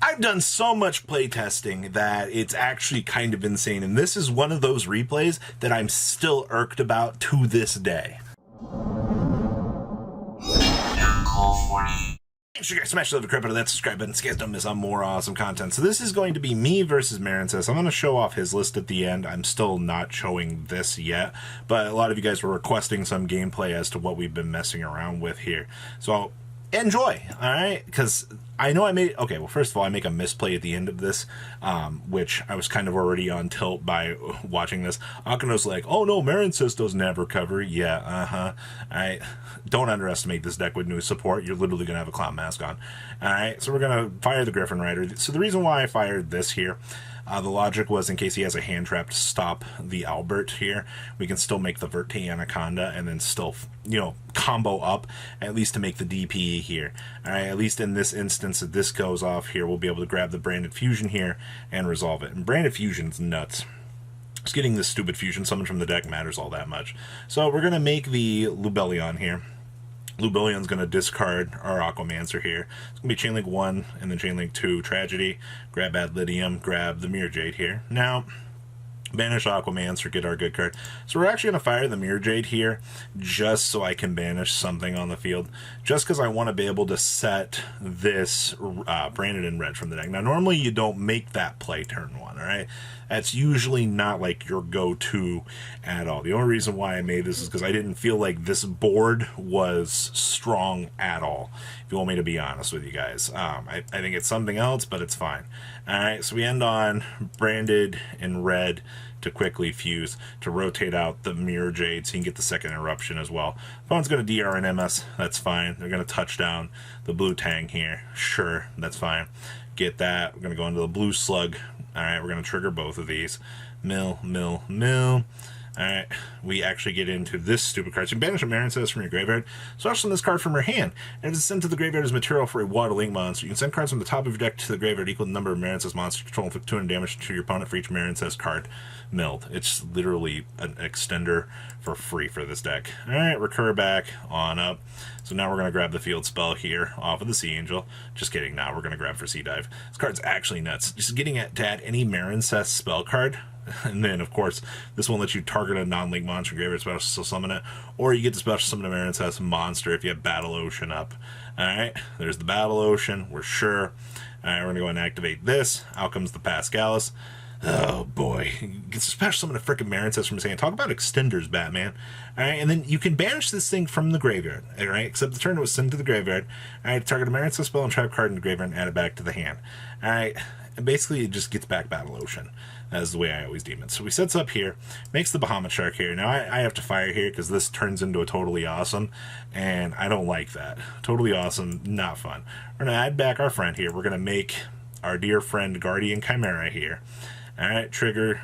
I've done so much playtesting that it's actually kind of insane, and this is one of those replays that I'm still irked about to this day. Make sure you guys smash the crypto, that subscribe button so you guys don't miss out on more awesome content. So this is going to be me versus Marincess. I'm going to show off his list at the end. I'm still not showing this yet, but a lot of you guys were requesting some gameplay as to what we've been messing around with here. So enjoy, all right? Because I know I made... Okay, well, first of all, I make a misplay at the end of this, which I was kind of already on tilt by watching this. Akano's like, oh no, Marincess doesn't have recovery. Yeah, I don't underestimate this deck with new support. You're literally going to have a clown mask on. All right, so we're going to fire the Griffin Rider. So the reason why I fired this here, the logic was in case he has a hand trap to stop the Albert here, we can still make the Verte Anaconda and then still, you know, combo up, at least to make the DPE here. Alright, at least in this instance, if this goes off here, we'll be able to grab the Branded Fusion here and resolve it. And Branded Fusion's nuts. Just getting this stupid fusion summon from the deck matters all that much. So we're going to make the Lubellion here. Lubellion's going to discard our Aquamancer here. It's going to be Chainlink 1 and then Chainlink 2 Tragedy. Grab Ad Lydium, grab the Mirror Jade here. Now, banish Aquamancer, get our good card. So we're actually going to fire the Mirror Jade here just so I can banish something on the field. Just because I want to be able to set this Branded in red from the deck. Now, normally you don't make that play turn 1, alright? That's usually not like your go-to at all. The only reason why I made this is because I didn't feel like this board was strong at all, if you want me to be honest with you guys. I think it's something else, but it's fine. Alright, so we end on Branded in red to quickly fuse, to rotate out the Mirror Jade so you can get the second interruption as well. Opponent's going to DR and MS, that's fine. They're going to touch down the blue Tang here. Sure, that's fine. Get that. We're going to go into the blue Slug. Alright, we're going to trigger both of these. Mill. Alright, we actually get into this stupid card. So you banish a Marincess from your graveyard. Special summon this card from your hand. And if it's sent to the graveyard as material for a Water Link monster, you can send cards from the top of your deck to the graveyard equal to the number of Marincess monsters control and inflict 200 damage to your opponent for each Marincess card milled. It's literally an extender for free for this deck. Alright, recur back on up. So now we're going to grab the field spell here off of the Sea Angel. Just kidding, now we're going to grab for Sea Dive. This card's actually nuts. Just getting to add any Marincess spell card. And then, of course, this one lets you target a non-link monster graveyard special summon it, or you get to special summon a Marincess monster if you have Battle Ocean up. Alright, there's the Battle Ocean, we're sure. Alright, we're going to go and activate this. Out comes the Pascalis. Oh boy, gets a special summon a frickin' Marincess from his hand. Talk about extenders, Batman. Alright, and then you can banish this thing from the graveyard. Alright, except the turn it was sent to the graveyard. Alright, target a Marincess spell and trap card in the graveyard and add it back to the hand. Alright, and basically it just gets back Battle Ocean. That's the way I always deem it. So we sets up here, makes the Bahamut Shark here. Now I have to fire here because this turns into a Totally Awesome, and I don't like that. Totally Awesome, not fun. We're going to add back our friend here. We're going to make our dear friend Guardian Chimera here. Alright, trigger.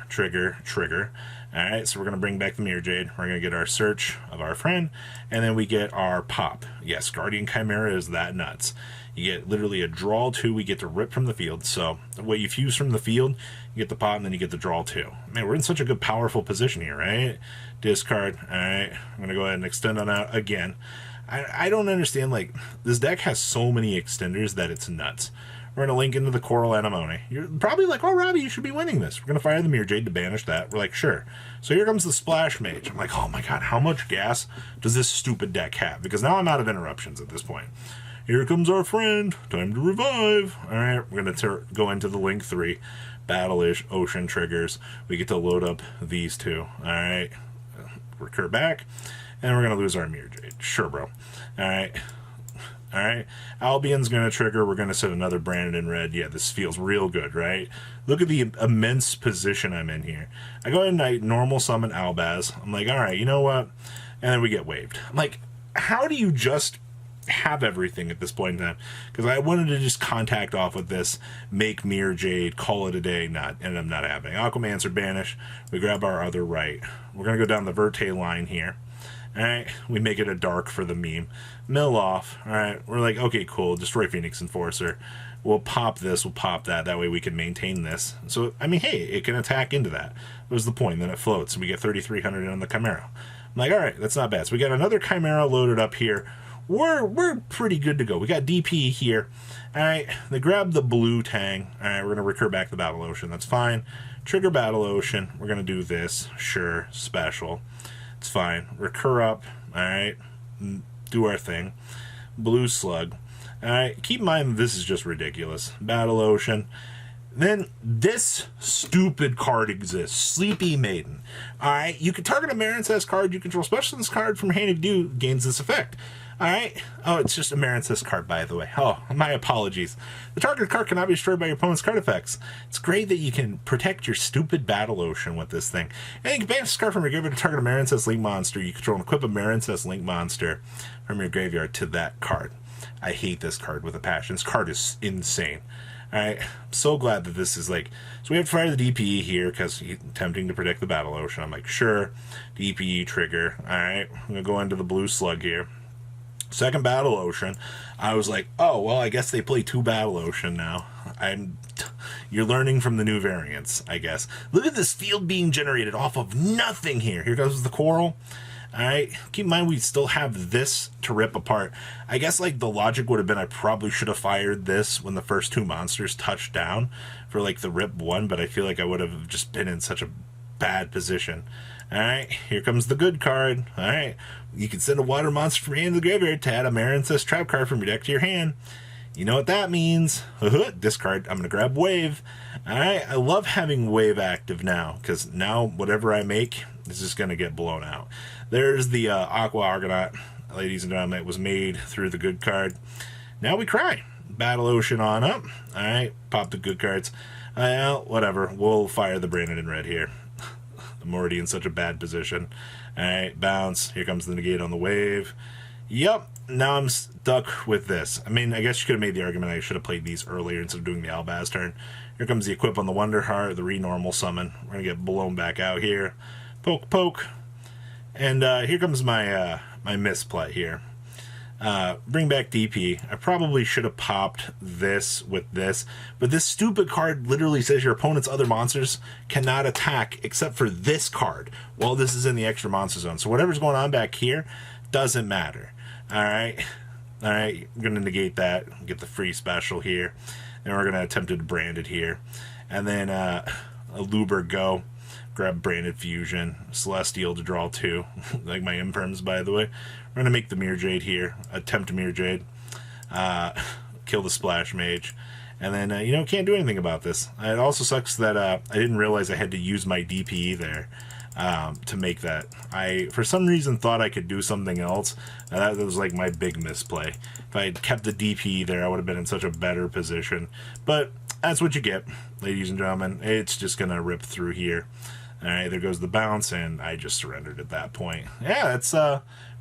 Alright, so we're going to bring back the Mirror Jade. We're going to get our search of our friend, and then we get our pop. Yes, Guardian Chimera is that nuts. You get literally a draw 2, we get to rip from the field. So what you fuse from the field, you get the pop, and then you get the draw 2. Man, we're in such a good, powerful position here, right? Discard. Alright, I'm going to go ahead and extend on out again. I don't understand, like, this deck has so many extenders that it's nuts. We're going to link into the Coral Anemone. You're probably like, oh, Robbie, you should be winning this. We're going to fire the Mirror Jade to banish that. We're like, sure. So here comes the Splash Mage. I'm like, oh my god, how much gas does this stupid deck have? Because now I'm out of interruptions at this point. Here comes our friend. Time to revive. Alright, we're going to go into the Link 3. Battle-ish, Ocean triggers. We get to load up these two. Alright, recur back. And we're going to lose our Mirror Jade. Sure, bro. Alright. Alright, Albion's going to trigger. We're going to set another Branded in red. Yeah, this feels real good, right? Look at the immense position I'm in here. I go ahead and I normal summon Albaz. I'm like, alright, you know what? And then we get waived. I'm like, how do you just have everything at this point in time? Because I wanted to just contact off with this, make Mirror Jade, call it a day, ended up not happening. Aquamancer banish. We grab our other right. We're going to go down the Verte line here. Alright, we make it a dark for the meme. Mill off. Alright, we're like, okay, cool. Destroy Phoenix Enforcer. We'll pop this, we'll pop that. That way we can maintain this. So, I mean, hey, it can attack into that. What was the point? Then it floats, and we get 3,300 on the Chimera. I'm like, alright, that's not bad. So we got another Chimera loaded up here. we're pretty good to go. We got DP here. All right, they grab the blue tang. All right, we're going to recur back the Battle Ocean. That's fine. Trigger Battle Ocean. We're going to do this. Sure, special. It's fine. Recur up. All right, do our thing. Blue Slug. All right, keep in mind this is just ridiculous. Battle Ocean. Then this stupid card exists. Sleepy Maiden. Alright, you can target a Marincess card you control. Special this card from hand if you do gains this effect. Alright. Oh, it's just a Marincess card, by the way. Oh, my apologies. The targeted card cannot be destroyed by your opponent's card effects. It's great that you can protect your stupid Battle Ocean with this thing. And you can banish this card from your graveyard to target a Marincess Link monster you control and equip a Marincess Link monster from your graveyard to that card. I hate this card with a passion. This card is insane. Alright, I'm so glad that this is like... So we have to fire the DPE here because he's attempting to protect the Battle Ocean. I'm like, sure, DPE trigger. Alright, I'm going to go into the Blue Slug here. Second Battle Ocean. I was like, oh, well, I guess they play 2 Battle Ocean now. You're learning from the new variants, I guess. Look at this field being generated off of nothing here. Here goes the Coral. Alright, keep in mind we still have this to rip apart. I guess like the logic would have been I probably should have fired this when the first 2 monsters touched down for like the rip 1, but I feel like I would have just been in such a bad position. Alright, here comes the good card. Alright, you can send a water monster from your hand to the graveyard to add a Marincess trap card from your deck to your hand. You know what that means. Discard. I'm going to grab Wave. Alright, I love having Wave active now, because now whatever I make is just going to get blown out. There's the Aqua Argonaut, ladies and gentlemen. It was made through the good card. Now we cry. Battle Ocean on up. Alright, pop the good cards. Whatever. We'll fire the Branded in red here. I'm already in such a bad position. Alright, bounce. Here comes the negate on the Wave. Yep, now I'm stuck with this. I mean, I guess you could have made the argument I should have played these earlier instead of doing the Albaz turn. Here comes the Equip on the Wonder Heart, the Renormal Summon. We're going to get blown back out here. Poke, poke. And here comes my my misplay here. Bring back DP. I probably should have popped this with this, but this stupid card literally says your opponent's other monsters cannot attack except for this card while this is in the extra monster zone. So whatever's going on back here doesn't matter. Alright, I'm going to negate that, get the free special here, and we're going to attempt to brand it here. And then a Luber go. Grab Branded Fusion, Celestial to draw 2, like my Imperms, by the way. We're going to make the Mirror Jade here, attempt Mirror Jade, kill the Splash Mage, and then, you know, can't do anything about this. It also sucks that I didn't realize I had to use my DPE there to make that. I, for some reason, thought I could do something else, and that was like my big misplay. If I had kept the DPE there, I would have been in such a better position. But that's what you get, ladies and gentlemen. It's just going to rip through here. Alright, there goes the bounce, and I just surrendered at that point. Yeah, it's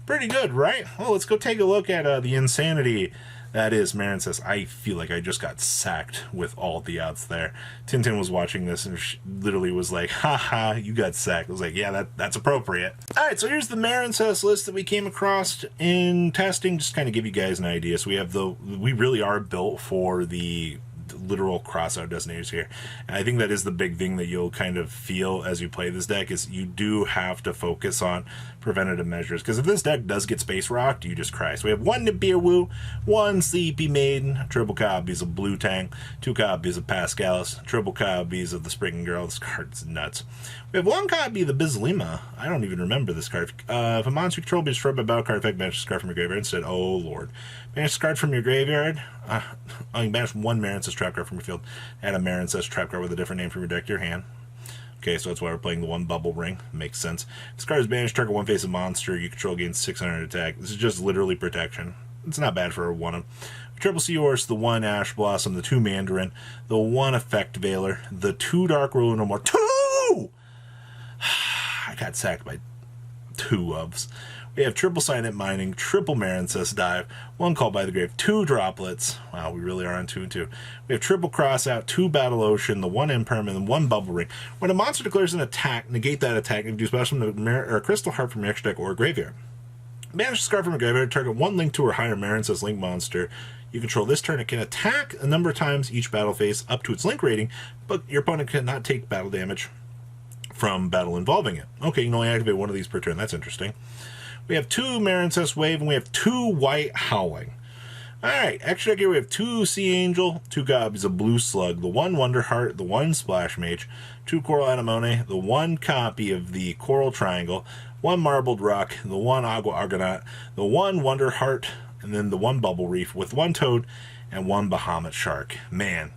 pretty good, right? Well, let's go take a look at the insanity that is Marincess. I feel like I just got sacked with all the outs there. Tintin was watching this, and she literally was like, haha, you got sacked. I was like, yeah, that's appropriate. Alright, so here's the Marincess list that we came across in testing, just kind of give you guys an idea. So we have we really are built for the literal crossout destinators here, and I think that is the big thing that you'll kind of feel as you play this deck, is you do have to focus on preventative measures, because if this deck does get space rocked, you just cry. So we have 1 Nibiru Woo, 1 Sleepy Maiden, triple copies of Blue Tang, 2 copies of Pascalis, triple copies of the Spring Girl. This card's nuts. We have 1 copy of the Bizlima. I don't even remember this card. If a monster you control be destroyed by battle card effect, banish this card from your graveyard instead. Oh lord. Banish this card from your graveyard. I can banish 1 Marincess trap card from your field. Add a Marincess trap card with a different name from your deck to your hand. Okay, so that's why we're playing the 1 Bubble Ring. Makes sense. This card is banished, target 1 face of monster you control gains 600 attack. This is just literally protection. It's not bad for a 1. Triple Seahorse, the 1 Ash Blossom, the 2 Mandarin, the 1 Effect Veiler, the 2 Dark Ruler, no more. 2! I got sacked by 2 ofs. We have triple Signet Mining, triple Marincess Dive, 1 Call by the Grave, 2 Droplets. Wow, we really are on 2 and 2. We have triple Crossout, 2 Battle Ocean, the 1 Impermanent, and 1 Bubble Ring. When a monster declares an attack, negate that attack and do special from a Crystal Heart from your extra deck or graveyard. Banish this card from a graveyard, target 1 Link 2 or higher Marincess Link monster you control this turn. It can attack a number of times each battle phase up to its Link rating, but your opponent cannot take battle damage from battle involving it. Okay, you can only activate 1 of these per turn. That's interesting. We have 2 Marincess Wave, and we have 2 White Howling. Alright, extra gear, we have 2 Sea Angel, 2 copies of Blue Slug, the 1 Wonder Heart, the 1 Splash Mage, 2 Coral Anemone, the 1 copy of the Coral Triangle, 1 Marbled Rock, the 1 Agua Argonaut, the 1 Wonder Heart, and then the 1 Bubble Reef with 1 Toad and 1 Bahamut Shark. Man,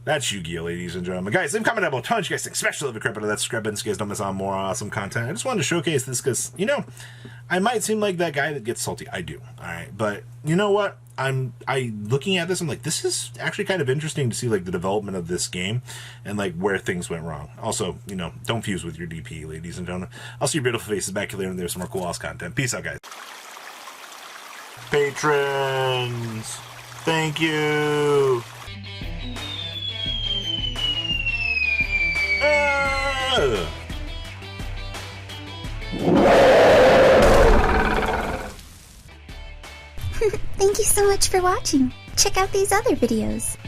that's Yu-Gi-Oh, ladies and gentlemen. Guys, leave a comment about a ton. You guys think especially of the Crypto. That's subscribe button so you guys don't miss out on more awesome content. I just wanted to showcase this because, you know, I might seem like that guy that gets salty. I do. All right. But you know what? I looking at this, I'm like, this is actually kind of interesting to see like the development of this game and like where things went wrong. Also, you know, don't fuse with your DP, ladies and gentlemen. I'll see your beautiful faces back here later and there's some more cool ass content. Peace out, guys. Patrons, thank you. Thank you so much for watching. Check out these other videos.